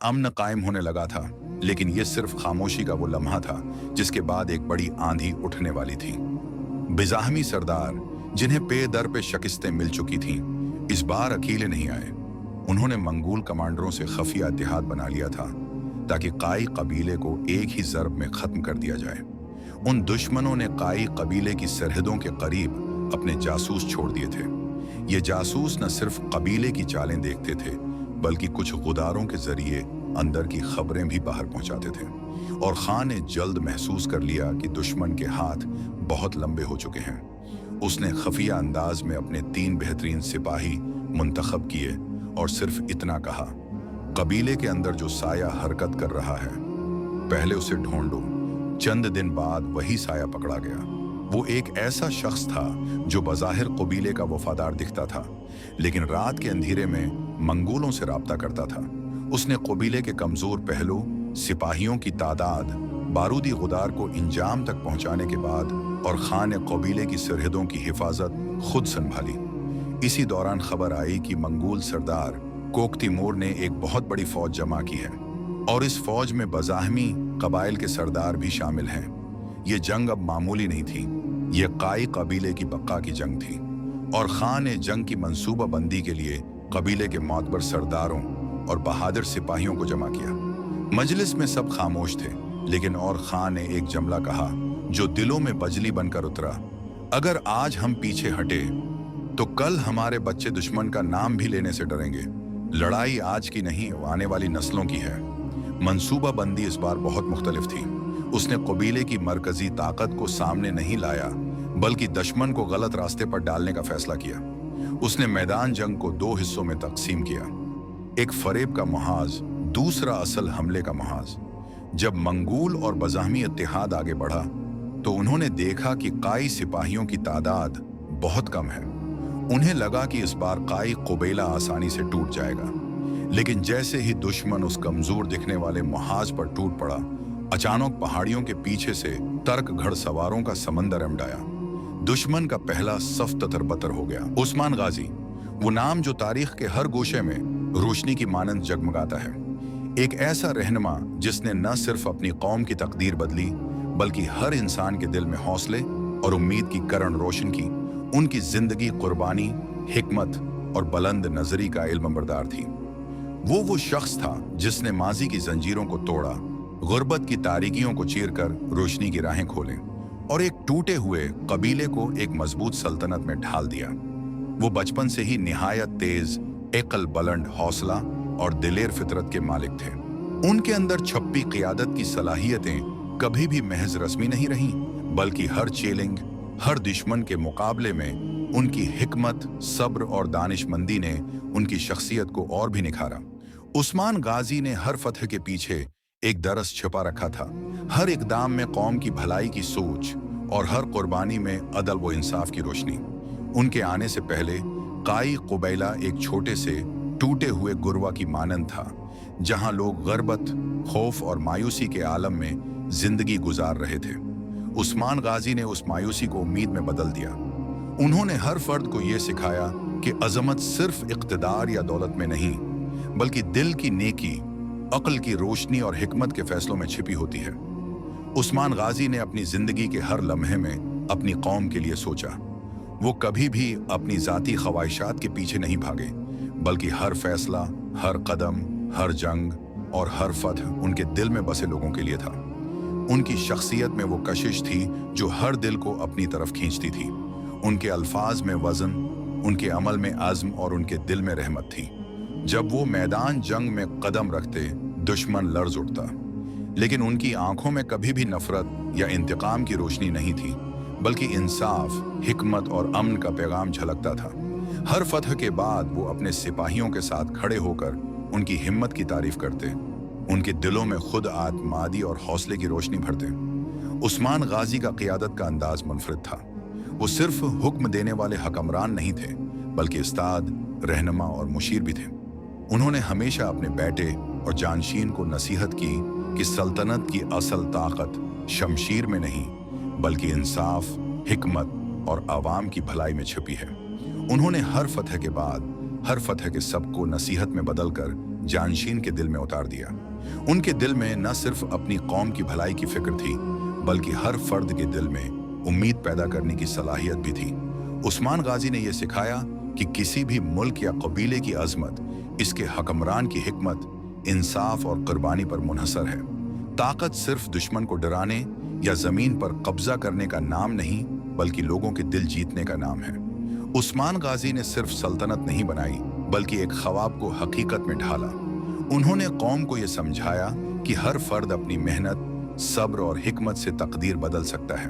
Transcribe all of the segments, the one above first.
अमन कायम होने लगा था, लेकिन ये सिर्फ खामोशी का वो लम्हा था जिसके बाद एक बड़ी आंधी उठने वाली थी। बिज़ाहमी सरदार, जिन्हें पे दर पे शिकस्तें मिल चुकी थीं, इस बार अकेले नहीं आए। उन्होंने मंगोल कमांडरों से खुफिया इत्तेहाद बना लिया था ताकि काई कबीले को एक ही ज़रब में ख़त्म कर दिया जाए। उन दुश्मनों ने काई कबीले की सरहदों के करीब अपने जासूस छोड़ दिए थे। ये जासूस न सिर्फ कबीले की चालें देखते थे, बल्कि कुछ गुदारों के जरिए अंदर की खबरें भी बाहर पहुंचाते थे। और खान ने जल्द महसूस कर लिया कि दुश्मन के हाथ बहुत लंबे हो चुके हैं। उसने खफिया अंदाज में अपने 3 बेहतरीन सिपाही मुंतखब किए और सिर्फ इतना कहा, कबीले के अंदर जो साया हरकत कर रहा है, पहले उसे ढूंढो। चंद दिन बाद वही साया पकड़ा गया। वो एक ऐसा शख्स था जो बज़ाहिर कबीले का वफादार दिखता था, लेकिन रात के अंधेरे में मंगोलों से राब्ता करता था। उसने कबीले के कमजोर पहलू, सिपाहियों की तादाद, बारूदी गुदार को इंजाम तक पहुंचाने के बाद और खान कबीले की सरहदों की हिफाजत खुद संभाली। इसी दौरान खबर आई कि मंगोल सरदार कोक तिमूर ने एक बहुत बड़ी फौज जमा की है और इस फौज में बज़ाहमी कबाइल के सरदार भी शामिल हैं। ये जंग अब मामूली नहीं थी, ये काई कबीले की बक्का की जंग थी और खान ने जंग की मंसूबा बंदी के लिए कबीले के मोतबर सरदारों और बहादुर सिपाहियों को जमा किया। मजलिस में सब खामोश थे, लेकिन और खान ने एक जुमला कहा जो दिलों में बजली बनकर उतरा, अगर आज हम पीछे हटे तो कल हमारे बच्चे दुश्मन का नाम भी लेने से डरेंगे। लड़ाई आज की नहीं, आने वाली नस्लों की है। मंसूबा बंदी इस बार बहुत मुख्तलिफ थी। उसने कबीले की मरकजी ताकत को सामने नहीं लाया, बल्कि दुश्मन को गलत रास्ते पर डालने का फैसला किया। उसने मैदान जंग को 2 हिस्सों में तकसीम किया, एक फरेब का मुहाज, दूसरा असल हमले का मुहाज। जब मंगोल और बज़ाहमी इत्तेहाद आगे बढ़ा तो उन्होंने देखा कि काई सिपाहियों की तादाद बहुत कम है। उन्हें लगा कि इस बार काई कबीला आसानी से टूट जाएगा, लेकिन जैसे ही दुश्मन उस कमजोर दिखने वाले मुहाज पर टूट पड़ा, अचानक पहाड़ियों के पीछे से तर्क घड़सवारों का समंदर उमड़ आया। दुश्मन का पहला सफ ततर-बतर हो गया। उस्मान गाजी, वो नाम जो तारीख के हर गोशे में रोशनी की मानंद जगमगाता है। एक ऐसा रहनुमा जिसने न सिर्फ अपनी कौम की तकदीर बदली, बल्कि हर इंसान के दिल में हौसले और उम्मीद की किरण रोशन की। उनकी जिंदगी कुर्बानी, हिकमत और बुलंद नजरी का इल्म बरदार थी। वो शख्स था जिसने माजी की जंजीरों को तोड़ा, गुर्बत की तारीकियों को चीरकर रोशनी की राहें खोलें और एक टूटे हुए कबीले को एक मजबूत सल्तनत में ढाल दिया। वो बचपन से ही निहायत तेज, अक्ल बुलंद, हौसला और दिलेर फितरत के मालिक थे। उनके अंदर छप्पी क़ियादत की सलाहियतें कभी भी महज रस्मी नहीं रहीं, बल्कि हर चैलेंज, हर दुश्मन के मुकाबले में उनकी हिकमत, सब्र और दानिशमंदी ने उनकी शख्सियत को और भी निखारा। उस्मान गाजी ने हर फतह के पीछे एक दरस छिपा रखा था। हर इकदाम में कौम की भलाई की सोच और हर कुर्बानी में अदल व इंसाफ की रोशनी। उनके आने से पहले काई कबीला एक छोटे से टूटे हुए गुरवा की मानंद था, जहां लोग गर्बत, खौफ और मायूसी के आलम में जिंदगी गुजार रहे थे। उस्मान गाजी ने उस मायूसी को उम्मीद में बदल दिया। उन्होंने हर फर्द को यह सिखाया कि अजमत सिर्फ इक़्तिदार या दौलत में नहीं, बल्कि दिल की नेकी, अक्ल की रोशनी और हिकमत के फैसलों में छिपी होती है। उस्मान गाजी ने अपनी जिंदगी के हर लम्हे में अपनी कौम के लिए सोचा। वो कभी भी अपनी जाती ख्वाहिशात के पीछे नहीं भागे, बल्कि हर फैसला, हर कदम, हर जंग और हर फतह उनके दिल में बसे लोगों के लिए था। उनकी शख्सियत में वो कशिश थी जो हर दिल को अपनी तरफ खींचती थी। उनके अल्फाज में वजन, उनके अमल में आज़्म और उनके दिल में रहमत थी। जब वो मैदान जंग में कदम रखते, दुश्मन लर्ज उठता, लेकिन उनकी आंखों में कभी भी नफरत या इंतकाम की रोशनी नहीं थी, बल्कि इंसाफ, हिकमत और अमन का पैगाम झलकता था। हर फतह के बाद वो अपने सिपाहियों के साथ खड़े होकर उनकी हिम्मत की तारीफ करते, उनके दिलों में खुद आत्मादी और हौसले की रोशनी भरते। उस्मान गाजी का क़ियादत का अंदाज मुनफरिद था। वो सिर्फ हुक्म देने वाले हकमरान नहीं थे, बल्कि उस्ताद, रहनुमा और मुशीर भी थे। उन्होंने हमेशा अपने बेटे और जानशीन को नसीहत की कि सल्तनत की असल ताकत शमशीर में नहीं, बल्कि इंसाफ, हिकमत और आवाम की भलाई में छिपी है। उन्होंने हर फतह के बाद हर फतह के सबको नसीहत में बदलकर जानशीन के दिल में उतार दिया। उनके दिल में न सिर्फ अपनी कौम की भलाई की फिक्र थी, बल्कि हर फर्द के दिल में उम्मीद पैदा करने की सलाहियत भी थी। उस्मान गाजी ने यह सिखाया कि किसी भी मुल्क या कबीले की अजमत इसके हकमरान की हिकमत, इंसाफ और कुर्बानी पर मुनहसर है। ताकत सिर्फ दुश्मन को डराने या जमीन पर कब्जा करने का नाम नहीं, बल्कि लोगों के दिल जीतने का नाम है। उस्मान गाजी ने सिर्फ सल्तनत नहीं बनाई, बल्कि एक ख्वाब को हकीकत में ढाला। उन्होंने कौम को यह समझाया कि हर फर्द अपनी मेहनत, सब्र और हिकमत से तकदीर बदल सकता है।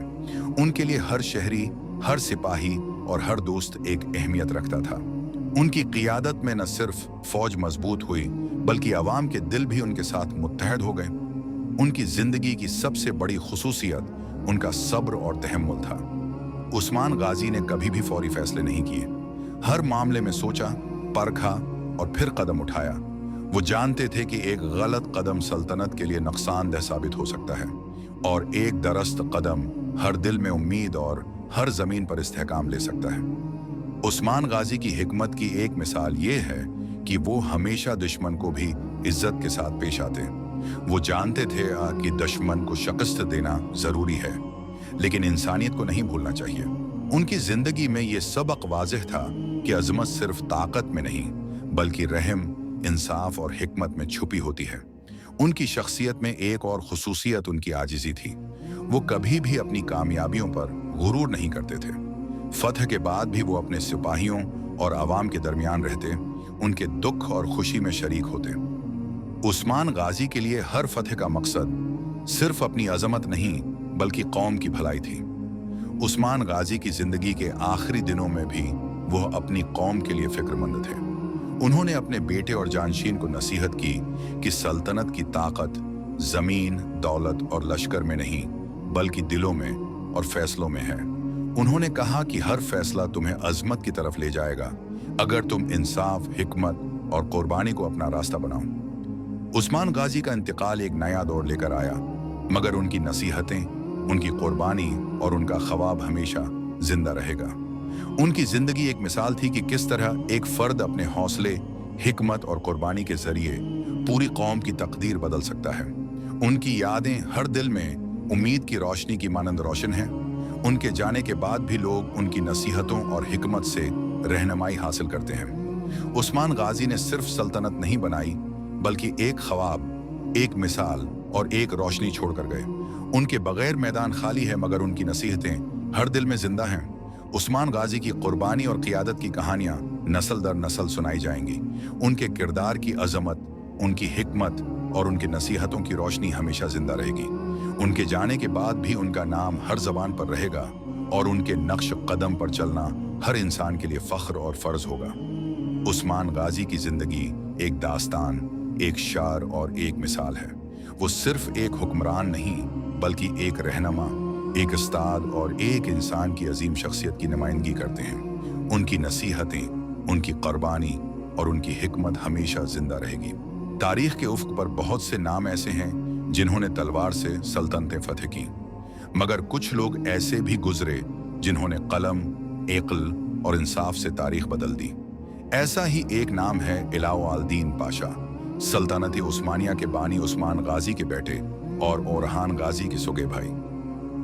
उनके लिए हर शहरी, हर सिपाही और हर दोस्त एक अहमियत रखता था। उनकी क़ियादत में न सिर्फ फौज मजबूत हुई, बल्कि अवाम के दिल भी उनके साथ मुत्तहद हो गए। उनकी जिंदगी की सबसे बड़ी खुसूसियत उनका सब्र और तहम्मुल था। उस्मान गाजी ने कभी भी फौरी फैसले नहीं किए। हर मामले में सोचा, परखा और फिर कदम उठाया। वो जानते थे कि एक गलत कदम सल्तनत के लिए नुकसानदेह साबित हो सकता है, और एक दरस्त कदम हर दिल में उम्मीद और हर जमीन पर इस्तेहकाम ले सकता है। उस्मान गाजी की हिकमत की एक मिसाल ये है कि वो हमेशा दुश्मन को भी इज्जत के साथ पेश आते। वो जानते थे कि दुश्मन को शिकस्त देना जरूरी है, लेकिन इंसानियत को नहीं भूलना चाहिए। उनकी जिंदगी में ये सबक वाज़ेह था कि अजमत सिर्फ ताकत में नहीं, बल्कि रहम, इंसाफ और हिकमत में छुपी होती है। उनकी शख्सियत में एक और खुसूसियत उनकी आजिज़ी थी। वो कभी भी अपनी कामयाबियों पर गुरूर नहीं करते थे। फतह के बाद भी वो अपने सिपाहियों और अवाम के दरमियान रहते, उनके दुख और खुशी में शरीक होते। उस्मान गाजी के लिए हर फतह का मकसद सिर्फ अपनी अजमत नहीं, बल्कि कौम की भलाई थी। उस्मान गाजी की जिंदगी के आखिरी दिनों में भी वह अपनी कौम के लिए फिक्रमंद थे। उन्होंने अपने बेटे और जानशीन को नसीहत की कि सल्तनत की ताकत जमीन, दौलत और लश्कर में नहीं, बल्कि दिलों में और फैसलों में है। उन्होंने कहा कि हर फैसला तुम्हें अजमत की तरफ ले जाएगा, अगर तुम इंसाफ, हिकमत और कुर्बानी को अपना रास्ता बनाओ। उस्मान गाजी का इंतकाल एक नया दौर लेकर आया, मगर उनकी नसीहतें, उनकी कुर्बानी और उनका ख्वाब हमेशा जिंदा रहेगा। उनकी जिंदगी एक मिसाल थी कि किस तरह एक फर्द अपने हौसले, हिकमत और कुर्बानी के जरिए पूरी कौम की तकदीर बदल सकता है। उनकी यादें हर दिल में उम्मीद की रोशनी की मानंद रोशन हैं। उनके जाने के बाद भी लोग उनकी नसीहतों और हिकमत से रहनुमाई हासिल करते हैं। उस्मान गाजी ने सिर्फ सल्तनत नहीं बनाई, बल्कि एक ख्वाब, एक मिसाल और एक रोशनी छोड़कर गए। उनके बगैर मैदान खाली है, मगर उनकी नसीहतें हर दिल में जिंदा हैं। उस्मान गाजी की कुर्बानी और क़ियादत की कहानियां नस्ल दर नस्ल सुनाई जाएंगी। उनके किरदार की अजमत, उनकी हिकमत और उनकी नसीहतों की रोशनी हमेशा जिंदा रहेगी। उनके जाने के बाद भी उनका नाम हर जबान पर रहेगा, और उनके नक्श कदम पर चलना हर इंसान के लिए फख्र और फर्ज होगा। उस्मान गाजी की जिंदगी एक दास्तान, एक शार और एक मिसाल है। वो सिर्फ एक हुक्मरान नहीं, बल्कि एक रहनुमा, एक उस्ताद और एक इंसान की अजीम शख्सियत की नुमाइंदगी करते हैं। उनकी नसीहतें, उनकी कुर्बानी और उनकी हिकमत हमेशा जिंदा रहेगी। तारीख के उफ्क पर बहुत से नाम ऐसे हैं जिन्होंने तलवार से सल्तनतें फतह की, मगर कुछ लोग ऐसे भी गुजरे जिन्होंने कलम, इक़्ल और इंसाफ से तारीख बदल दी। ऐसा ही एक नाम है इलाउद्दीन पाशा, सल्तनत उस्मानिया के बानी उस्मान गाजी के बेटे और ओरहान गाजी के सुगे भाई।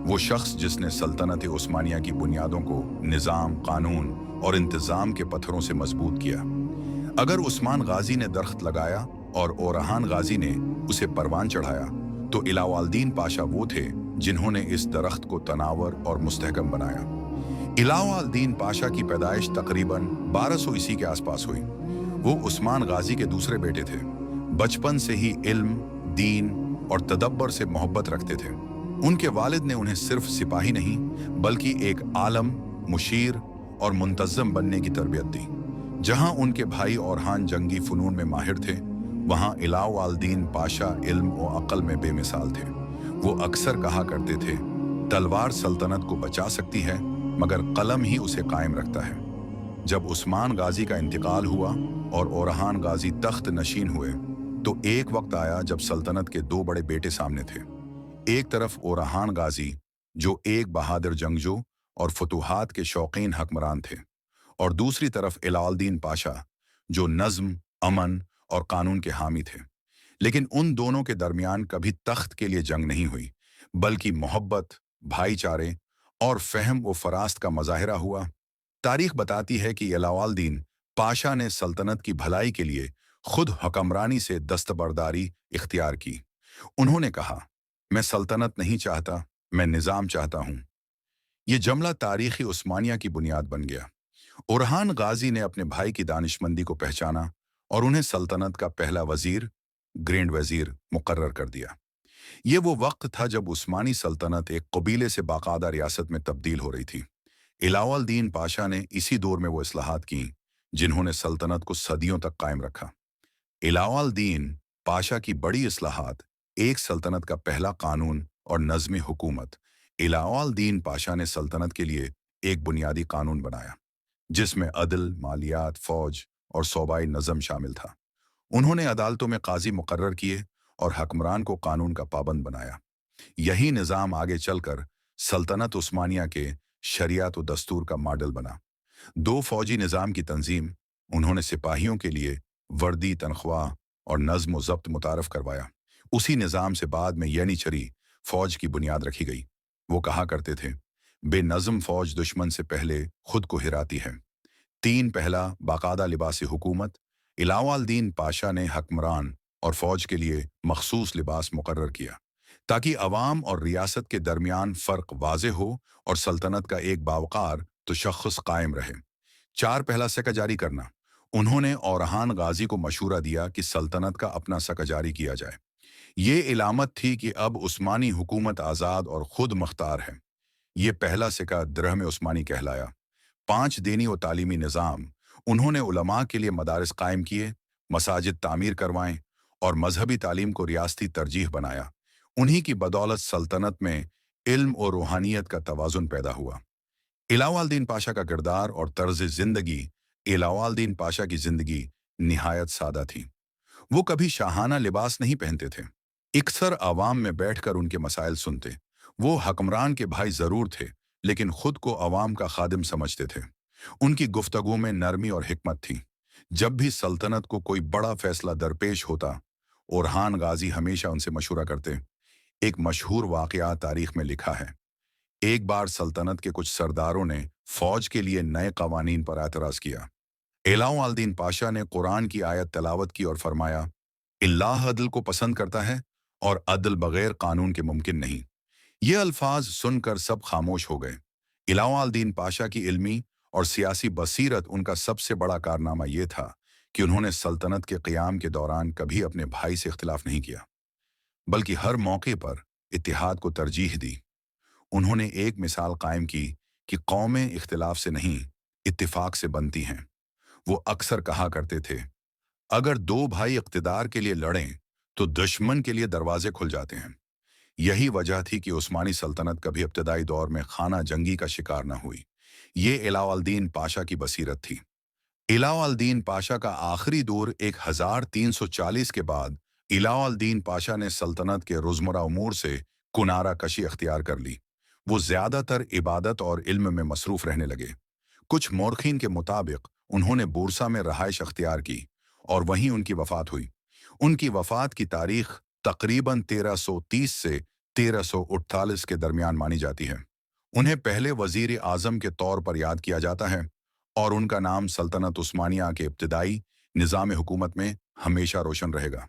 वो शख्स जिसने सल्तनत उस्मानिया की बुनियादों को निज़ाम, कानून और इंतज़ाम के पत्थरों से मजबूत किया। अगर उस्मान गाजी ने दरख्त लगाया और ओरहान गाजी ने उसे परवान चढ़ाया, तो इलाउद्दीन पाशा वो थे जिन्होंने इस दरख्त को तनावर और मुस्तहकम बनाया। इलाउद्दीन पाशा की पैदाइश तकरीबन 1200 ईस्वी के आसपास हुई। वो उस्मान गाजी के दूसरे बेटे थे। बचपन से ही इल्म, दीन और तदब्बर से मोहब्बत रखते थे। उनके वालिद ने उन्हें सिर्फ सिपाही नहीं, बल्कि एक आलम, मुशीर और मुंतज़्ज़म बनने की तरबियत दी। जहां उनके भाई ओरहान जंगी फ़नून में माहिर थे, वहां इलाउद्दीन पाशा इल्म और अक़ल में बेमिसाल थे। वो अक्सर कहा करते थे, तलवार सल्तनत को बचा सकती है, मगर कलम ही उसे कायम रखता है। जब उस्मान गाजी का इंतकाल हुआ और ओरहान गाजी तख्त नशीन हुए, तो एक वक्त आया जब सल्तनत के दो बड़े बेटे सामने थे। एक तरफ ओरहान गाजी, जो एक बहादुर जंगजू और फतूहात के शौकीन हकमरान थे, और दूसरी तरफ इलाउद्दीन पाशा, जो नज्म, अमन और कानून के हामी थे। लेकिन उन दोनों के दरमियान कभी तख्त के लिए जंग नहीं हुई, बल्कि मोहब्बत, भाईचारे और फहम व फरास्त का मजाहिरा हुआ। तारीख बताती है कि अलाउद्दीन पाशा ने सल्तनत की भलाई के लिए खुद हुक्मरानी से दस्तबरदारी इख्तियार की। उन्होंने कहा, मैं सल्तनत नहीं चाहता, मैं निज़ाम चाहता हूँ। ये जमला तारीखी उस्मानिया की बुनियाद बन गया। उरहान गाजी ने अपने भाई की दानिशमंदी को पहचाना और उन्हें सल्तनत का पहला वजीर, ग्रैंड वजीर मुकर्रर कर दिया। ये वो वक्त था जब उस्मानी सल्तनत एक कबीले से बाकायदा रियासत में तब्दील हो रही थी। अलाउद्दीन पाशा ने इसी दौर में वो इस्लाहात की जिन्होंने सल्तनत को सदियों तक कायम रखा। अलाउद्दीन पाशा की बड़ी इस्लाहात, एक सल्तनत का पहला कानून और नज़्म हुकूमत। अलाउद्दीन पाशा ने सल्तनत के लिए एक बुनियादी कानून बनाया जिसमें अदल, मालियात, फौज और सूबाई नज़म शामिल था। उन्होंने अदालतों में काजी मुकर्रर किए और हुक्मरान को कानून का पाबंद बनाया। यही निज़ाम आगे चलकर सल्तनत उस्मानिया के शरियत व दस्तूर का मॉडल बना। दो फौजी निज़ाम की तंजीम, उन्होंने सिपाहियों के लिए वर्दी, तनख्वाह और नज़्म व ज़ब्त मुतारफ करवाया। उसी निज़ाम से बाद में यानीचरी फौज की बुनियाद रखी गई। वो कहा करते थे, बेनज़म फौज दुश्मन से पहले खुद को हिराती है। तीन, पहला बाकायदा लिबास हुकूमत। अलाउद्दीन पाशा ने हुक्मरान और फौज के लिए मखसूस लिबास मुकर्रर किया ताकि अवाम और रियासत के दरमियान फ़र्क वाज़े हो और सल्तनत का एक बावकार तशख़्ख़ुस कायम रहे। चार, पहला सका जारी करना। उन्होंने औरहान गाजी को मशूरा दिया कि सल्तनत का अपना सका जारी किया जाए। ये इलामत थी कि अब उस्मानी हुकूमत आज़ाद और खुद मुख्तार है। ये पहला सिक्का दिरहम उस्मानी कहलाया। पाँच, दीनी व तालीमी निज़ाम। उन्होंने उलमा के लिए मदारिस कायम किए, मसाजिद तामीर करवाएं और मजहबी तालीम को रियासती तरजीह बनाया। उन्हीं की बदौलत सल्तनत में इल्म और रूहानियत का तवाज़ुन पैदा हुआ। अलाउद्दीन पाशा का किरदार और तर्ज ज़िंदगी। अलाउद्दीन पाशा की ज़िंदगी निहायत सादा थी। वो कभी शाहाना लिबास नहीं पहनते थे, अक्सर आवाम में बैठकर उनके मसाइल सुनते। वो हुक्मरान के भाई ज़रूर थे, लेकिन खुद को अवाम का खादिम समझते थे। उनकी गुफ्तगू में नरमी और हिकमत थी। जब भी सल्तनत को कोई बड़ा फैसला दरपेश होता, ओरहान गाजी हमेशा उनसे मशवरा करते। एक मशहूर वाक़या तारीख में लिखा है, एक बार सल्तनत के कुछ सरदारों ने फौज के लिए नए कवानीन पर एतराज़ किया। अलाउद्दीन पाशा ने कुरान की आयत तलावत की और फरमाया, अल्लाह अदल को पसंद करता है और अदल बगैर कानून के मुमकिन नहीं। ये अल्फाज सुनकर सब खामोश हो गए। अलाउद्दीन पाशा की इल्मी और सियासी बसीरत, उनका सबसे बड़ा कारनामा ये था कि उन्होंने सल्तनत के क़याम के दौरान कभी अपने भाई से इख्तिलाफ नहीं किया, बल्कि हर मौके पर इत्तिहाद को तरजीह दी। उन्होंने एक मिसाल कायम की कि कौमें इख्तिलाफ से नहीं, इत्तिफाक से बनती हैं। वो अक्सर कहा करते थे, अगर दो भाई इक़्तिदार के लिए लड़ें तो दुश्मन के लिए दरवाजे खुल जाते हैं। यही वजह थी कि उस्मानी सल्तनत कभी इब्तदाई दौर में खाना जंगी का शिकार न हुई। ये अलाउद्दीन पाशा की बसीरत थी। अलाउद्दीन पाशा का आखिरी दौर 1340 के बाद अलाउद्दीन पाशा ने सल्तनत के रोज़मर्रा उमूर से कुनारा कशी अख्तियार कर ली। वो ज़्यादातर इबादत और इल्म में मसरूफ़ रहने लगे। कुछ मौरखीन के मुताबिक उन्होंने बूरसा में रहाइश अख्तियार की और वहीं उनकी वफ़ात हुई। उनकी वफ़ात की तारीख तकरीबन 1330 से 1348 के दरमियान मानी जाती है। उन्हें पहले वज़ीर आज़म के तौर पर याद किया जाता है और उनका नाम सल्तनत उस्मानिया के इब्तिदाई निज़ाम हुकूमत में हमेशा रोशन रहेगा।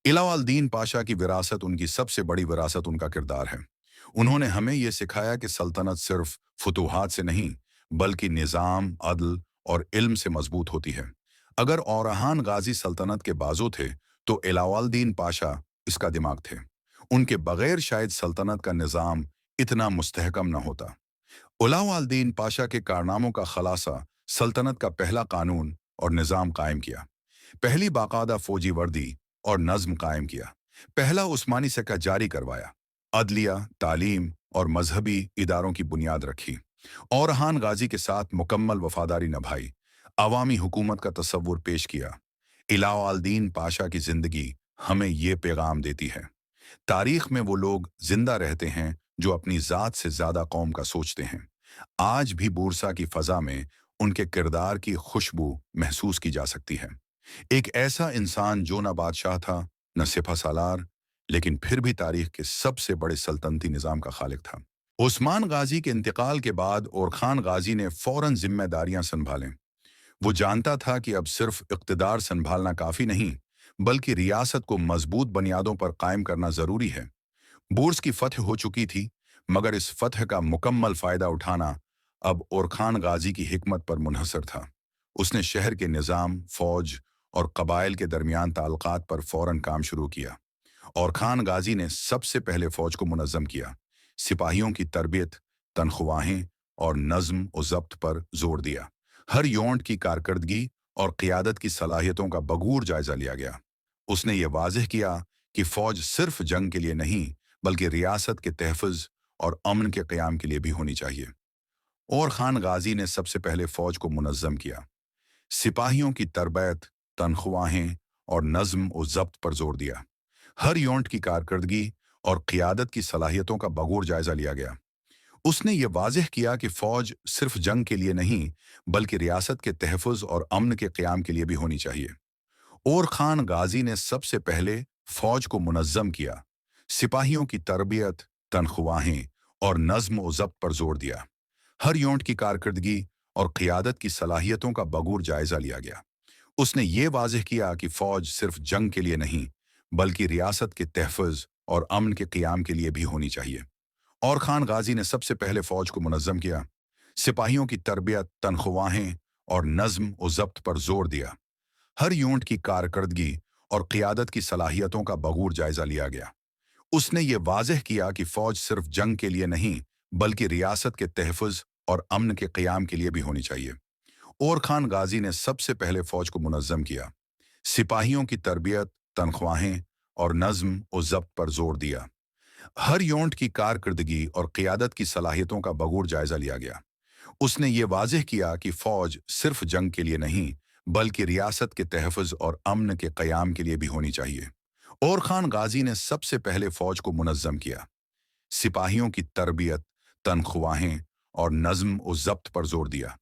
अलाउद्दीन पाशा की विरासत, उनकी सबसे बड़ी विरासत उनका किरदार है। उन्होंने हमें यह सिखाया कि सल्तनत सिर्फ फतूहात से नहीं, बल्कि निज़ाम, अदल और इल्म से मजबूत होती है। अगर औरहान गाजी सल्तनत के बाजू थे, तो अलाउद्दीन पाशा इसका दिमाग थे। उनके बगैर शायद सल्तनत का निज़ाम इतना मुस्तहकम न होता। अलाउद्दीन पाशा के कारनामों का खलासा सल्तनत का पहला कानून और निज़ाम कायम किया, पहली बाकायदा फौजी वर्दी और नज़्म कायम किया, पहला उस्मानी सिक्का जारी करवाया, अदलिया, तालीम और मजहबी इदारों की बुनियाद रखी, औरहान गाजी के साथ मुकम्मल वफादारी निभाई, अवामी हुकूमत का तसव्वुर पेश किया। अलाउद्दीन पाशा की ज़िंदगी हमें ये पैगाम देती है, तारीख में वो लोग जिंदा रहते हैं जो अपनी ज़ात से ज़्यादा कौम का सोचते हैं। आज भी बूरसा की फ़ज़ा में उनके किरदार की खुशबू महसूस की जा सकती है। एक ऐसा इंसान जो न बादशाह था, न सिपह सालार, लेकिन फिर भी तारीख के सबसे बड़े सल्तनती निज़ाम का खालिक था। उस्मान गाजी के इंतकाल के बाद और खान गाजी ने फौरन जिम्मेदारियां संभालें। वो जानता था कि अब सिर्फ इक़्तिदार संभालना काफ़ी नहीं, बल्कि रियासत को मजबूत बुनियादों पर कायम करना ज़रूरी है। बोर्स की फतह हो चुकी थी, मगर इस फतह का मुकम्मल फ़ायदा उठाना अब और खान गाजी की हिकमत पर मुनहसर था। उसने शहर के निज़ाम, फ़ौज और कबाइल के दरमियान ताल्लुकात पर फ़ौरन काम शुरू किया। और खान गाजी ने सबसे पहले फ़ौज को मुनज़्ज़म किया। सिपाहियों की तरबियत, तनख्वाहें और नज़्म व ज़ब्त पर जोर दिया। हर यूनिट की कारकर्दगी और क़ियादत की सलाहियतों का बगूर जायज़ा लिया गया। उसने ये वाज़ेह किया कि फ़ौज सिर्फ जंग के लिए नहीं, बल्कि रियासत के तहफ़्फ़ुज़ और अमन के क़याम के लिए भी होनी चाहिए। और खान गाजी ने सबसे पहले फ़ौज को मुनज़्ज़म किया। सिपाहियों की तरबियत, तनख्वाहें और नज़्म व ज़ब्त पर जोर दिया। हर यूनिट की कारकर्दगी और क़ियादत की सलाहियतों का बगौर जायज़ा लिया गया। उसने ये वाज़ेह किया कि फ़ौज सिर्फ जंग के लिए नहीं, बल्कि रियासत के तहफ़्फ़ुज़ और अमन के क़याम के लिए भी होनी चाहिए। और खान गाजी ने सबसे पहले फ़ौज को मुनज़्ज़म किया। सिपाहियों की तरबियत, तनख्वाहें और नज़्म व ज़ब्त पर जोर दिया। हर यूनिट की कारकर्दगी और क़ियादत की सलाहियतों का बगौर जायज़ा लिया गया। उसने ये वाज़ेह किया कि फ़ौज सिर्फ जंग के लिए नहीं, बल्कि रियासत के तहफ़्फ़ुज़ और अमन के क़याम के लिए भी होनी चाहिए। और खान गाजी ने सबसे पहले फ़ौज को मुनज़्ज़म किया। सिपाहियों की तरबियत, तनख्वाहें और नज़्म व ज़ब्त पर जोर दिया। हर यूनिट की कारकर्दगी और क़ियादत की सलाहियतों का बगौर जायज़ा लिया गया। उसने ये वाज़ेह किया कि फ़ौज सिर्फ जंग के लिए नहीं, बल्कि रियासत के तहफ़्फ़ुज़ और अमन के क़याम के लिए भी होनी चाहिए। और खान गाजी ने सबसे पहले फ़ौज को मुनज़्ज़म किया। सिपाहियों की तरबियत, तनख्वाहें और नज़्म व ज़ब्त पर जोर दिया। हर यूनिट की कारकर्दगी और क़ियादत की सलाहियतों का बगौर जायज़ा लिया गया। उसने ये वाज़ेह किया कि फ़ौज सिर्फ जंग के लिए नहीं, बल्कि रियासत के तहफ़्फ़ुज़ और अमन के क़याम के लिए भी होनी चाहिए। और खान गाजी ने सबसे पहले फ़ौज को मुनज़्ज़म किया। सिपाहियों की तरबियत, तनख्वाहें और नज़्म व ज़ब्त पर जोर दिया।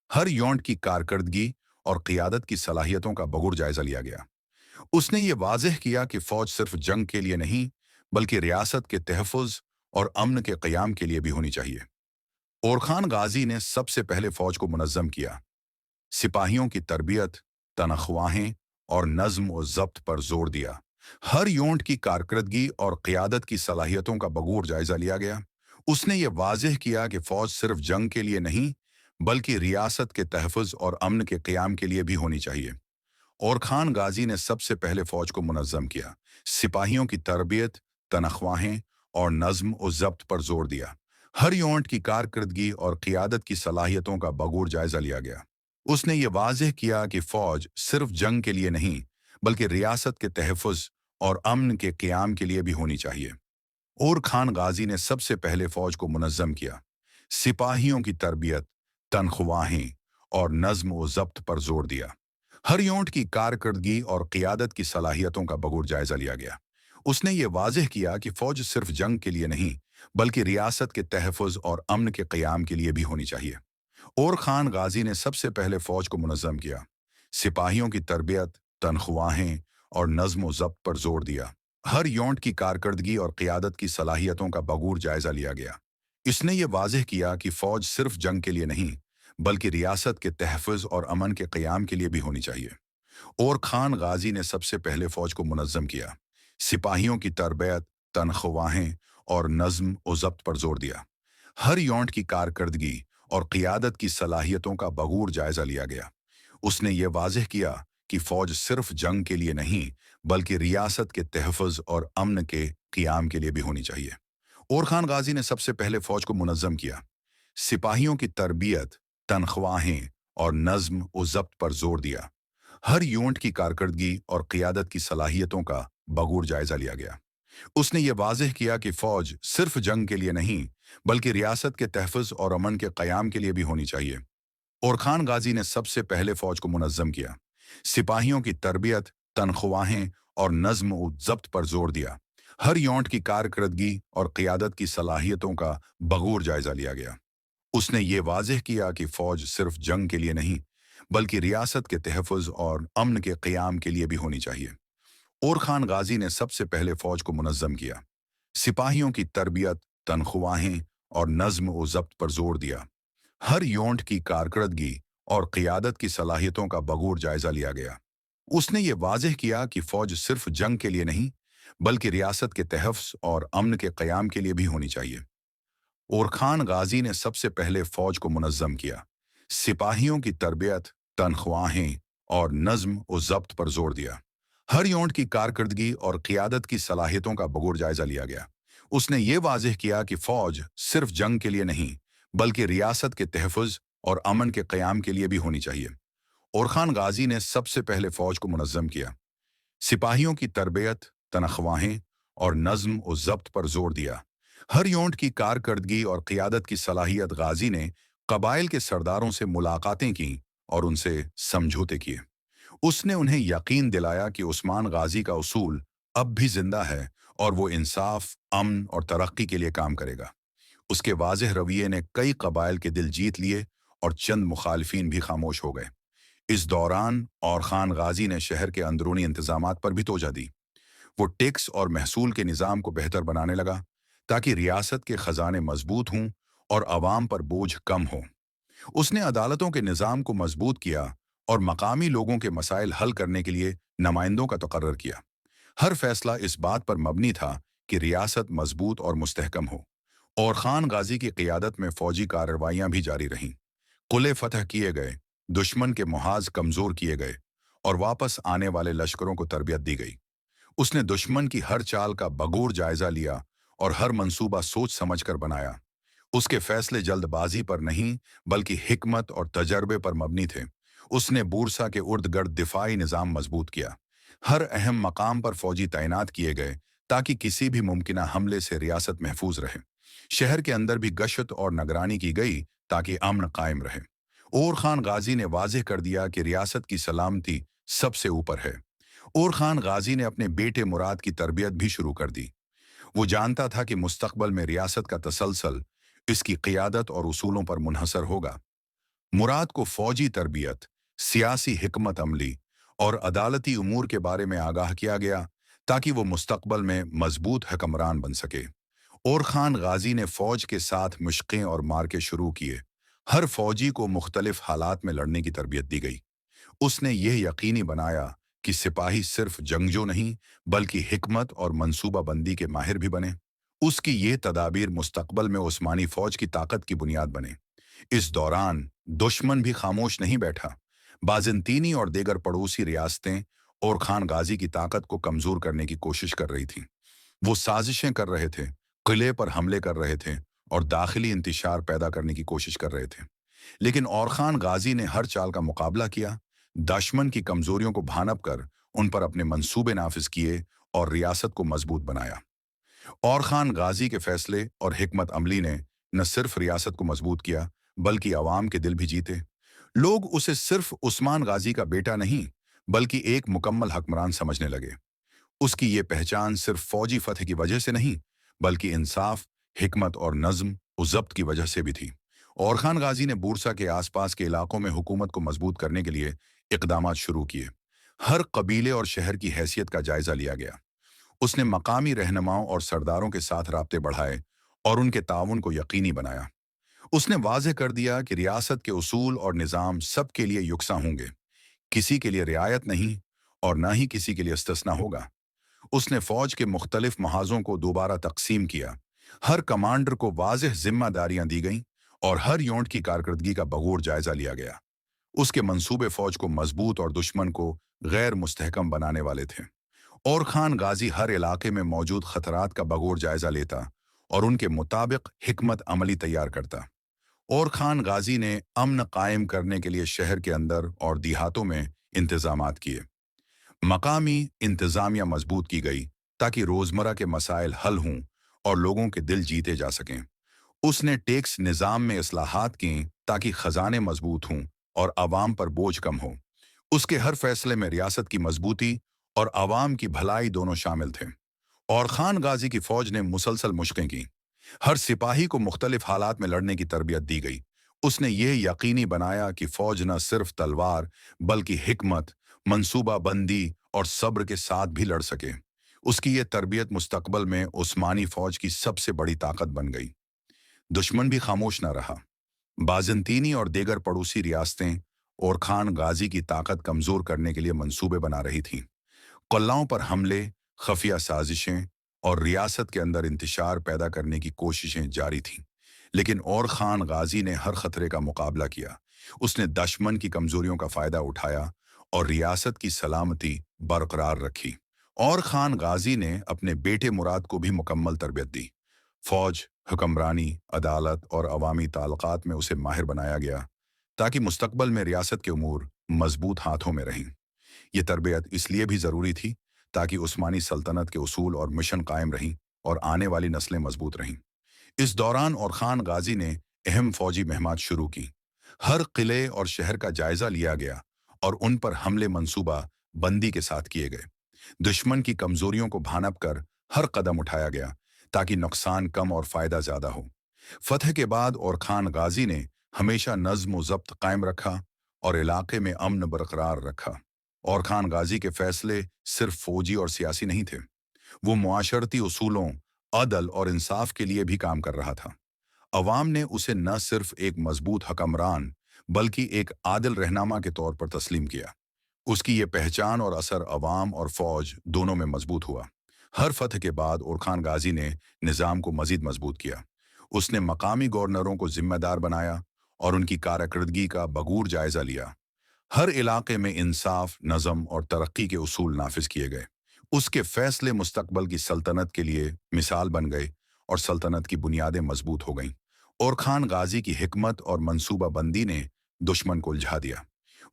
हर यूनिट की कारकर्दगी और क़ियादत की सलाहियतों का बगौर जायज़ा लिया गया। उसने ये वाज़ेह किया कि फ़ौज सिर्फ जंग के लिए नहीं, बल्कि रियासत के तहफ़्फ़ुज़ और अमन के क़याम के लिए भी होनी चाहिए। और खान गाजी ने सबसे पहले फ़ौज को मुनज़्ज़म किया। सिपाहियों की तरबियत, तनख्वाहें और नज़्म व ज़ब्त पर जोर दिया। हर यूनिट की कारकर्दगी और क़ियादत की सलाहियतों का बगौर जायज़ा लिया गया। उसने ये वाज़ेह किया कि फ़ौज सिर्फ जंग के लिए नहीं, बल्कि रियासत के तहफ़्फ़ुज़ और अमन के क़याम के लिए भी होनी चाहिए। और खान गाजी ने सबसे पहले फ़ौज को मुनज़्ज़म किया। सिपाहियों की तरबियत, तनख्वाहें और नज़्म व ज़ब्त पर जोर दिया। हर यूनिट की कारकर्दगी और क़ियादत की सलाहियतों का बगौर जायज़ा लिया गया। उसने ये वाज़ेह किया कि फ़ौज सिर्फ जंग के लिए नहीं, बल्कि रियासत के तहफ़्फ़ुज़ और अमन के क़याम के लिए भी होनी चाहिए। और खान गाजी ने सबसे पहले फ़ौज को मुनज़्ज़म किया। सिपाहियों की तरबियत, तनख्वाहें और नज़्म व ज़ब्त पर जोर दिया। हर यूनिट की कारकर्दगी और क़ियादत की सलाहियतों का बगौर जायज़ा लिया गया। उसने ये वाज़ेह किया कि फ़ौज सिर्फ जंग के लिए नहीं, बल्कि रियासत के तहफ़्फ़ुज़ और अमन के क़याम के लिए भी होनी चाहिए। और खान गाजी ने सबसे पहले फ़ौज को मुनज़्ज़म किया। सिपाहियों की तरबियत, तनख्वाहें और नज़्म व ज़ब्त पर जोर दिया। हर यूनिट की कारकर्दगी और क़ियादत की सलाहियतों का बगौर जायज़ा लिया गया। इसने ये वाज़ेह किया कि फ़ौज सिर्फ जंग के लिए नहीं, बल्कि रियासत के तहफ़्फ़ुज़ और अमन के क़याम के लिए भी होनी चाहिए। और खान गाजी ने सबसे पहले फ़ौज को मुनज़्ज़म किया। सिपाहियों की तरबियत, तनख्वाहें और नज़्म व ज़ब्त पर जोर दिया। हर यूनिट की कारकर्दगी और क़ियादत की सलाहियतों का बगौर जायज़ा लिया गया। उसने ये वाज़ेह किया कि फ़ौज सिर्फ जंग के लिए नहीं, बल्कि रियासत के तहफ़्फ़ुज़ और अमन के क़याम के लिए भी होनी चाहिए। और खान गाजी ने सबसे पहले फ़ौज को मुनज़्ज़म किया। सिपाहियों की तरबियत, तनख्वाहें और नज़्म व ज़ब्त पर जोर दिया। हर यूनिट की कारकर्दगी और क़ियादत की सलाहियतों का बगौर जायज़ा लिया गया। उसने ये वाज़ेह किया कि फ़ौज सिर्फ जंग के लिए नहीं, बल्कि रियासत के तहफ़्फ़ुज़ और अमन के क़याम के लिए भी होनी चाहिए। और खान गाजी ने सबसे पहले फ़ौज को मुनज़्ज़म किया। सिपाहियों की तरबियत, तनख्वाहें और नज़्म व ज़ब्त पर जोर दिया। हर यूनिट की कारकर्दगी और क़ियादत की सलाहियतों का बगौर जायज़ा लिया गया। उसने ये वाज़ेह किया कि फ़ौज सिर्फ जंग के लिए नहीं, बल्कि रियासत के तहफ़्फ़ुज़ और अमन के क़याम के लिए भी होनी चाहिए। और खान गाजी ने सबसे पहले फ़ौज को मुनज़्ज़म किया। सिपाहियों की तरबियत, तनख्वाहें और नज़्म व ज़ब्त पर जोर दिया। हर यूनिट की कारकर्दगी और क़ियादत की सलाहियतों का बगौर जायज़ा लिया गया। उसने ये वाज़ेह किया कि फ़ौज सिर्फ जंग के लिए नहीं, बल्कि रियासत के तहफ़्फ़ुज़ और अमन के क़याम के लिए भी होनी चाहिए। और खान गाजी ने सबसे पहले फ़ौज को मुनज़्ज़म किया। सिपाहियों की तरबियत, तनख्वाहें और नज़्म व ज़ब्त पर जोर दिया। हर यूनिट की कारकर्दगी और क़ियादत की सलाहियतों का बगौर जायज़ा लिया गया। उसने ये वाज़ेह किया कि फ़ौज सिर्फ जंग के लिए नहीं, बल्कि रियासत के तहफ़्फ़ुज़ और अमन के क़याम के लिए भी होनी चाहिए। और खान गाजी ने सबसे पहले फ़ौज को मुनज़्ज़म किया। सिपाहियों की तरबियत, तनख्वाहें और नज़्म व ज़ब्त पर जोर दिया। हर यूनिट की कारकर्दगी और क़ियादत की सलाहियत गाजी ने कबाइल के सरदारों से मुलाकातें की और उनसे समझौते किए। उसने उन्हें यकीन दिलाया कि उस्मान गाजी का उसूल अब भी जिंदा है और वो इंसाफ, अमन और तरक्की के लिए काम करेगा। उसके वाज़ेह रवैये ने कई कबाइल के दिल जीत लिए और चंद मुखालिफिन भी खामोश हो गए। इस दौरान और खान गाजी ने शहर के अंदरूनी इंतजामात पर भी तोजा दी। वो टैक्स और महसूल के निज़ाम को बेहतर बनाने लगा ताकि रियासत के खजाने मजबूत हों और आवाम पर बोझ कम हो। उसने अदालतों के निज़ाम को मजबूत किया और मकामी लोगों के मसाइल हल करने के लिए नुमाइंदों का तकर्रर किया। हर फैसला इस बात पर मबनी था कि रियासत मजबूत और मुस्तहकम हो। और खान गाजी की क़ियादत में फ़ौजी कार्रवाइयाँ भी जारी रहीं। कुले फतह किए गए, दुश्मन के मुहाज कमज़ोर किए गए और वापस आने वाले लश्करों को तरबियत दी गई। उसने दुश्मन की हर चाल का बगौर जायजा लिया और हर मंसूबा सोच समझकर बनाया। उसके फैसले जल्दबाजी पर नहीं, बल्कि हिकमत और तजर्बे पर मबनी थे। उसने बूरसा के उर्द गर्द दिफाई निज़ाम मजबूत किया। हर अहम मकाम पर फौजी तैनात किए गए ताकि किसी भी मुमकिना हमले से रियासत महफूज रहे। शहर के अंदर भी गश्त और निगरानी की गई ताकि अमन कायम रहे। और खान गाजी ने वाज़ेह कर दिया कि रियासत की सलामती सबसे ऊपर है। और खान गाजी ने अपने बेटे मुराद की तरबियत भी शुरू कर दी। वो जानता था कि मुस्तकबल में रियासत का तसलसल इसकी क़ियादत और उसूलों पर मुनहसर होगा। मुराद को फ़ौजी तरबियत, सियासी हिकमत अमली और अदालती उमूर के बारे में आगाह किया गया ताकि वो मुस्तकबल में मजबूत हुक्मरान बन सके। और खान गाजी ने फ़ौज के साथ मुश्क़ें और मार्के शुरू किए। हर फ़ौजी को मुख्तलिफ हालात में लड़ने की तरबियत दी गई। उसने यह यकीनी बनाया कि सिपाही सिर्फ जंगजू नहीं, बल्कि हिकमत और मंसूबा बंदी के माहिर भी बने। उसकी ये तदाबीर मुस्तकबल में उस्मानी फ़ौज की ताकत की बुनियाद बने। इस दौरान दुश्मन भी खामोश नहीं बैठा। बाज़ंतीनी और देगर पड़ोसी रियासतें और खान गाजी की ताकत को कमज़ोर करने की कोशिश कर रही थीं। वो साजिशें कर रहे थे, किले पर हमले कर रहे थे और दाखिली इंतिशार पैदा करने की कोशिश कर रहे थे। लेकिन और खान गाजी ने हर चाल का मुकाबला किया, दुश्मन की कमजोरियों को भानप कर उन पर अपने मंसूबे नाफिज किए और रियासत को मजबूत बनाया। और खान गाजी के फैसले और हिकमत अमली ने न सिर्फ रियासत को मजबूत किया, बल्कि अवाम के दिल भी जीते। लोग उसे सिर्फ उस्मान गाजी का बेटा नहीं, बल्कि एक मुकम्मल हुक्मरान समझने लगे। उसकी ये पहचान सिर्फ फौजी फतह की वजह से नहीं, बल्कि इंसाफ, हिकमत और नज़्म व ज़ब्त की वजह से भी थी। और खान गाजी ने बूरसा के आसपास के इलाकों में हुकूमत को मजबूत करने के लिए इकदामात शुरू किए। हर कबीले और शहर की हैसियत का जायजा लिया गया। उसने मकामी रहनुमाओं और सरदारों के साथ राब्ते बढ़ाए और उनके ताउन को यकीनी बनाया। उसने वाज़ेह कर दिया कि रियासत के उसूल और निज़ाम सबके लिए युकसा होंगे, किसी के लिए रियायत नहीं और न ही किसी के लिए इस्तिस्ना होगा। उसने फ़ौज के मुख्तलिफ महाजों को दोबारा तकसीम किया। हर कमांडर को वाज़ेह जिम्मेदारियां दी गईं और हर यूनिट की कारकर्दगी का बगौर जायजा लिया गया। उसके मंसूबे फ़ौज को मजबूत और दुश्मन को गैर मुस्तहकम बनाने वाले थे। और खान गाजी हर इलाके में मौजूद खतरात का बगौर जायजा लेता और उनके मुताबिक हिकमत अमली तैयार करता। और खान गाजी ने अमन कायम करने के लिए शहर के अंदर और देहातों में इंतजामात किए। मकामी इंतजामिया मजबूत की गई ताकि रोजमर्रा के मसाइल हल हों और लोगों के दिल जीते जा सकें। उसने टैक्स निज़ाम में इस्लाहात की ताकि खजाने मजबूत हों और आवाम पर बोझ कम हो। उसके हर फैसले में रियासत की मजबूती और आवाम की भलाई दोनों शामिल थे। और खान गाजी की फौज ने मुसलसल मुश्कें की। हर सिपाही को मुख्तलिफ हालात में लड़ने की तरबियत दी गई। उसने ये यकीनी बनाया कि फौज न सिर्फ तलवार बल्कि हिकमत, मंसूबा बंदी और सब्र के साथ भी लड़ सके। उसकी ये तरबियत मुस्तकबल में उस्मानी फौज की सबसे बड़ी ताकत बन गई। दुश्मन भी खामोश न रहा। बाज़ंतीनी और दीगर पड़ोसी रियासतें और खान गाजी की ताकत कमजोर करने के लिए मंसूबे बना रही थीं। कल्लाओं पर हमले, खफिया साजिशें और रियासत के अंदर इंतशार पैदा करने की कोशिशें जारी थीं। लेकिन और खान गाजी ने हर खतरे का मुकाबला किया। उसने दुश्मन की कमजोरियों का फायदा उठाया और रियासत की सलामती बरकरार रखी। और खान गाजी ने अपने बेटे मुराद को भी मुकम्मल तरबियत दी। फौज, हुक्मरानी, अदालत और अवामी ताल्लुकात में उसे माहिर बनाया गया ताकि मुस्तकबल में रियासत के उमूर मजबूत हाथों में रहें। ये तरबियत इसलिए भी ज़रूरी थी ताकि उस्मानी सल्तनत के उसूल और मिशन कायम रहीं और आने वाली नस्लें मजबूत रहें। इस दौरान और खान गाजी ने अहम फौजी मुहिमात शुरू की। हर किले और शहर का जायजा लिया गया और उन पर हमले मंसूबा बंदी के साथ किए गए। दुश्मन की कमजोरियों को भानप कर हर कदम उठाया गया ताकि नुकसान कम और फायदा ज्यादा हो। फतह के बाद और खान गाजी ने हमेशा नज्म व जब्त कायम रखा और इलाके में अमन बरकरार रखा। और खान गाजी के फैसले सिर्फ फौजी और सियासी नहीं थे, वो मुआशरती उसूलों, अदल और इंसाफ के लिए भी काम कर रहा था। अवाम ने उसे न सिर्फ एक मजबूत हकमरान बल्कि एक आदिल रहनामा के तौर पर तस्लीम किया। उसकी ये पहचान और असर अवाम और फौज दोनों में मजबूत हुआ। हर फतह के बाद और खान गाजी ने निज़ाम को मजीद मजबूत किया। उसने मकामी गवर्नरों को जिम्मेदार बनाया और उनकी कारकर्दगी का बगूर जायजा लिया। हर इलाके में इंसाफ, नज़म और तरक्की के उसूल नाफिज किए गए। उसके फैसले मुस्तकबल की सल्तनत के लिए मिसाल बन गए और सल्तनत की बुनियादें मजबूत हो गईं। और खान गाजी की हिकमत और मंसूबा बंदी ने दुश्मन को उलझा दिया।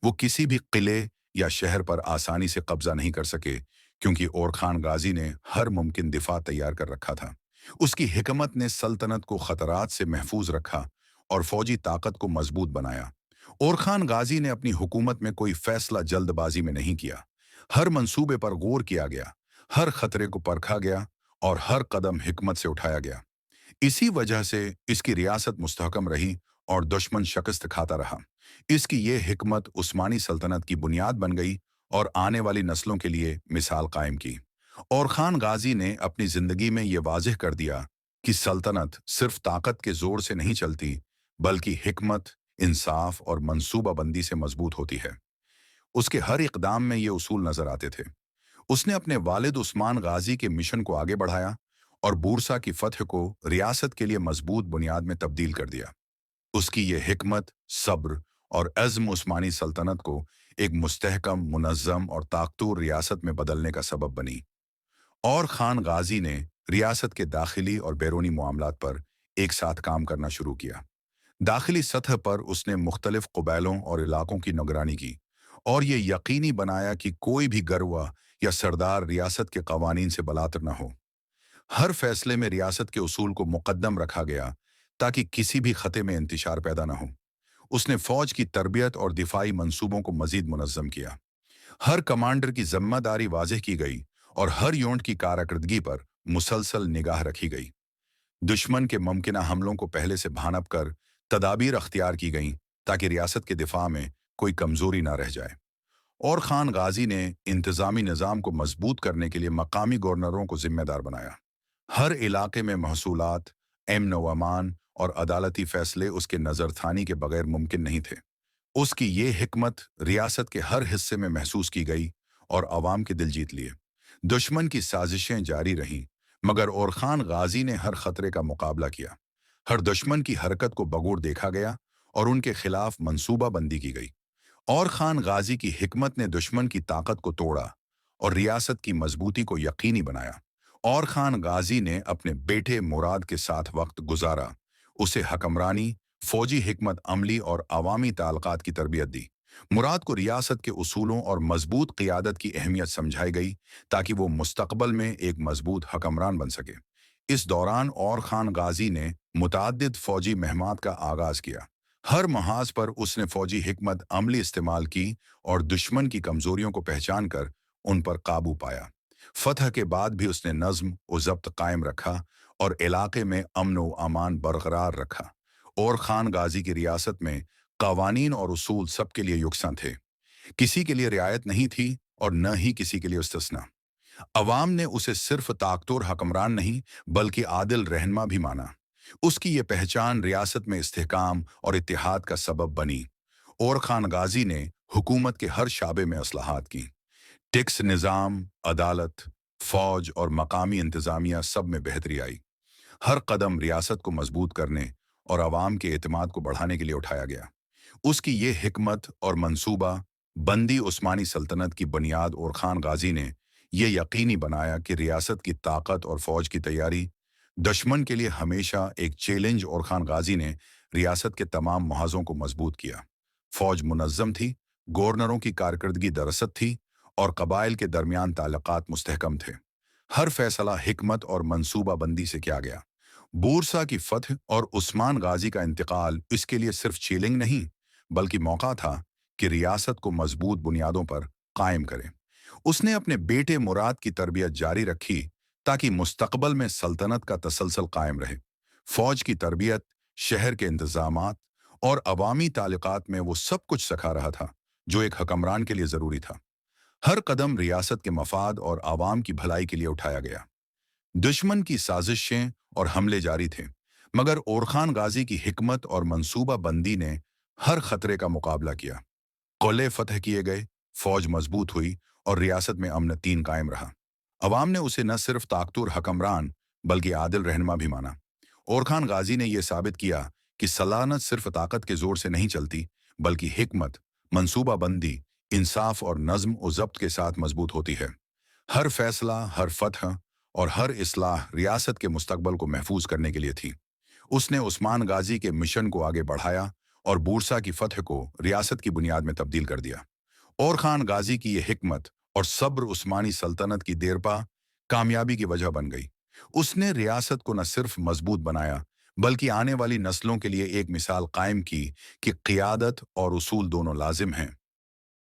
वो किसी भी किले या शहर पर आसानी से कब्जा नहीं कर सके क्योंकि और खान गाजी ने हर मुमकिन दिफा तैयार कर रखा था। उसकी हिकमत ने सल्तनत को खतरात से महफूज रखा और फौजी ताकत को मजबूत बनाया। और खान गाजी ने अपनी हुकूमत में कोई फैसला जल्दबाजी में नहीं किया। हर मंसूबे पर गौर किया गया, हर खतरे को परखा गया और हर कदम हिकमत से उठाया गया। इसी वजह से इसकी रियासत मुस्तहकम रही और दुश्मन शिकस्त खाता रहा। इसकी ये हिकमत उस्मानी सल्तनत की बुनियाद बन गई और आने वाली नस्लों के लिए मिसाल कायम की। और खान गाजी ने अपनी जिंदगी में ये वाज़ेह कर दिया कि सल्तनत सिर्फ ताकत के जोर से नहीं चलती बल्कि हिकमत, इंसाफ और मंसूबा बंदी से मजबूत होती है। उसके हर इकदाम में ये उसूल नजर आते थे। उसने अपने वालिद उस्मान गाजी के मिशन को आगे बढ़ाया और बूरसा की फतह को रियासत के लिए मजबूत बुनियाद में तब्दील कर दिया। उसकी ये हिकमत, सब्र और अज़्म उस्मानी सल्तनत को एक मुस्तहकम, मुनज़्ज़म और ताकतवर रियासत में बदलने का सबब बनी। और खान गाजी ने रियासत के दाखिली और बैरूनी मामलात पर एक साथ काम करना शुरू किया। दाखिली सतह पर उसने मुख्तलिफ क़बायलों और इलाकों की निगरानी की और ये यकीनी बनाया कि कोई भी गरवा या सरदार रियासत के कवानीन से बलातर न हो। हर फैसले में रियासत के उसूल को मुकद्दम रखा गया ताकि किसी भी खते में इंतशार पैदा न हो। उसने फौज की तरबियत और दिफाई मंसूबों को मजीद मुनज़्ज़म किया। हर कमांडर की जिम्मेदारी वाज़ेह की गई और हर यूनिट की कारकर्दगी पर मुसलसल निगाह रखी गई। दुश्मन के मुमकिना हमलों को पहले से भानप कर तदाबीर अख्तियार की गईं ताकि रियासत के दिफा में कोई कमजोरी ना रह जाए। और खान गाजी ने इंतजामी निज़ाम को मजबूत करने के लिए मकामी गवर्नरों को जिम्मेदार बनाया। हर इलाके में महसूलात, अमन व अमान और अदालती फैसले उसके नज़रथानी के बगैर मुमकिन नहीं थे। उसकी ये हिकमत रियासत के हर हिस्से में महसूस की गई और आवाम के दिल जीत लिए। दुश्मन की साजिशें जारी रहीं मगर और खान गाजी ने हर खतरे का मुकाबला किया। हर दुश्मन की हरकत को बगौर देखा गया और उनके खिलाफ मंसूबा बंदी की गई। और खान गाजी की हिकमत ने दुश्मन की ताकत को तोड़ा और रियासत की मजबूती को यकीनी बनाया। और खान गाजी ने अपने बेटे मुराद के साथ वक्त गुजारा, उसे हकमरानी, फौजी हिकमत अमली और अवामी ताल्लुकात की तरबियत दी। मुराद को रियासत के उसूलों और मजबूत क़ियादत की अहमियत समझाई गई ताकि वो मुस्तकबल में एक मजबूत हकमरान बन सके। इस दौरान और खान गाजी ने मुतअद्दिद फौजी महमात का आगाज किया। हर महाज पर उसने फौजी हिकमत अमली इस्तेमाल की और दुश्मन की कमजोरियों को पहचान कर उन पर काबू पाया। फतह के बाद भी उसने नज्म व ज़ब्त कायम रखा और इलाके में अमन व अमान बरकरार रखा। और खान गाजी की रियासत में कवानीन और उसूल सबके लिए यकसां थे। किसी के लिए रियायत नहीं थी और न ही किसी के लिए इस्तिस्ना। अवाम ने उसे सिर्फ ताकतवर हकमरान नहीं बल्कि आदिल रहनमा भी माना। उसकी ये पहचान रियासत में इस्तेहकाम और इत्तेहाद का सबब बनी। और खान गाजी ने हुकूमत के हर शाबे में असलाहात की। टैक्स निज़ाम, अदालत, फौज और मकामी इंतजामिया सब में बेहतरी आई। हर कदम रियासत को मजबूत करने और अवाम के एतमाद को बढ़ाने के लिए उठाया गया। उसकी ये हिकमत और मंसूबा बंदी उस्मानी सल्तनत की बुनियाद और खान गाजी ने यह यकीनी बनाया कि रियासत की ताकत और फौज की तैयारी दुश्मन के लिए हमेशा एक चैलेंज और खान गाजी ने रियासत के तमाम मुहाज़ों को मजबूत किया। फौज मुनज़्ज़म थी, गवर्नरों की कारकर्दगी दरअसत थी और कबाइल के दरमियान ताल्लुकात मुस्तहकम थे। हर फैसला हिकमत और मंसूबा बंदी से किया गया। बूरसा की फतह और उस्मान गाजी का इंतकाल इसके लिए सिर्फ चैलेंज नहीं बल्कि मौका था कि रियासत को मजबूत बुनियादों पर कायम करें। उसने अपने बेटे मुराद की तरबियत जारी रखी ताकि मुस्तकबल में सल्तनत का तसलसल कायम रहे। फौज की तरबियत, शहर के इंतजामात और अवामी ताल्लुकात में वो सब कुछ सिखा रहा था जो एक हुक्मरान के लिए ज़रूरी था। हर कदम रियासत के मफाद और आवाम की भलाई के लिए उठाया गया। दुश्मन की साजिशें और हमले जारी थे, मगर ओरखान गाजी की हिकमत और मंसूबा बंदी ने हर खतरे का मुकाबला किया। किले फतह किए गए, फौज मजबूत हुई और रियासत में अमन तीन कायम रहा। अवाम ने उसे न सिर्फ ताकतवर हकमरान बल्कि आदिल रहनमा भी माना। ओरखान गाजी ने यह साबित किया कि सलानत सिर्फ ताकत के जोर से नहीं चलती बल्कि हिकमत, मंसूबा बंदी, इंसाफ और नज्म व जब्त के साथ मजबूत होती है। हर फैसला, हर फतह और हर इस्लाह रियासत के मुस्तकबल को महफूज करने के लिए थी। उसने उस्मान गाजी के मिशन को आगे बढ़ाया और बूरसा की फतह को रियासत की बुनियाद में तब्दील कर दिया। और खान गाजी की यह हिकमत और सब्र उस्मानी सल्तनत की देरपा कामयाबी की वजह बन गई। उसने रियासत को न सिर्फ मजबूत बनाया बल्कि आने वाली नस्लों के लिए एक मिसाल कायम की कि क़ियादत और उसूल दोनों लाजिम हैं।